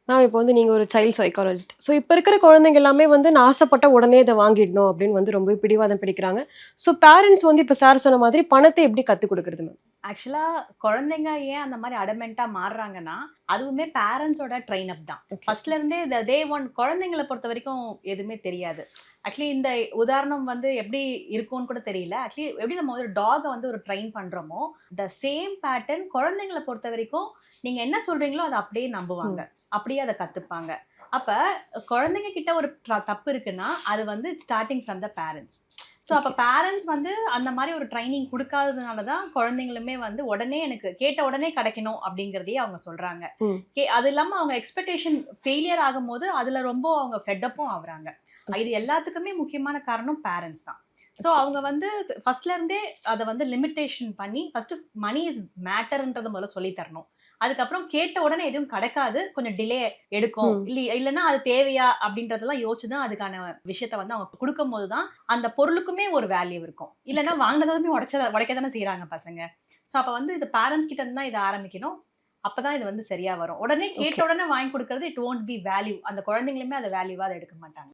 Ma'am இப்போ வந்து நீங்க ஒரு சைல்ட் சைக்காலஜிஸ்ட். ஸோ இப்ப இருக்கிற குழந்தைங்க எல்லாமே வந்து நான் ஆசைப்பட்டா உடனே இத வாங்கிடணும் அப்படின்னு வந்து ரொம்ப பிடிவாதம் பிடிக்கிறாங்க. ஸோ பேரண்ட்ஸ் வந்து இப்ப சார் சொன்ன மாதிரி பணத்த எப்படி கத்துக் குடுக்குறது மேம்? ஆக்சுவலா குழந்தைங்க ஏன் அந்த மாரி அடமென்ட்டா மாறுறாங்கன்னா, அதுவுமே பேரண்ட்ஸோட ட்ரெயின் அப் தான். ஓகே. ஃபர்ஸ்ட்ல இருந்தே இந்த டே ஒன் குழந்தைங்கள பொறுத்தவரைக்கும் எதுவுமே தெரியாது. ஆக்சுவலி இந்த உதாரணம் வந்து எப்படி இருக்கும்னு கூட தெரியல. ஆக்சுவலி எப்படி நம்ம ஒரு டாக வந்து ஒரு ட்ரெயின் பண்றோமோ, த சேம் பேட்டர்ன் குழந்தைங்கள பொறுத்தவரைக்கும் நீங்க என்ன சொல்றீங்களோ அத அப்படியே நம்புவாங்க. ம். அப்படியே அத கத்துப்பாங்க. அப்ப குழந்தைங்க கிட்ட ஒரு தப்பு இருக்குன்னா, அது வந்து starting from the parents. So அப்ப ஓகே. பேரண்ட்ஸ் வந்து அந்த மாரி ஒரு ட்ரெய்னிங் குடுக்காததுனால தான் குழந்தைங்களுமே வந்து உடனே எனக்கு கேட்ட உடனே கிடைக்கணும் அப்படிங்கிறதையே அவங்க சொல்றாங்க. ம். அது இல்லாம அவங்க எக்ஸ்பெக்டேஷன் ஃபெயிலியர் ஆகும்போது, அதுல ரொம்ப அவங்க ஃபெட் அப்பும் ஆகுறாங்க. ஓகே. இது எல்லாத்துக்குமே முக்கியமான காரணம் பேரண்ட்ஸ் தான். So okay. அவங்க வந்து ஃபர்ஸ்ட்ல இருந்தே அத வந்து லிமிட்டேஷன் பண்ணி, ஃபர்ஸ்ட் மனி இஸ் மேட்டர்ன்றத முதல்ல சொல்லி தரணும். அதுக்கப்புறம் கேட்ட உடனே எதுவும் கிடைக்காது. கொஞ்சம் டிலே எடுக்கும். ம். இல்லன்னா அது தேவையா அப்படின்றதெல்லாம் யோசிச்சு தான் அதுக்கான விஷயத்த வந்து அவங்க குடுக்கும்போது தான், அந்த பொருளுக்குமே ஒரு வேல்யூ இருக்கும். இல்லன்னா ஓகே. வாங்கினதுமே உடைக்க தானே செய்றாங்க பசங்க. ஸோ அப்ப வந்து இது பேரண்ட்ஸ் கிட்ட இருந்து தான் இத ஆரம்பிக்கணும். அப்பதான் இது வந்து சரியா வரும். உடனே கேட்ட ஓகே. உடனே வாங்கி குடுக்குறது இட் வோன்ட் பி வேல்யூ. அந்த குழந்தைங்களுமே அத வேல்யூவா அத எடுக்க மாட்டாங்க.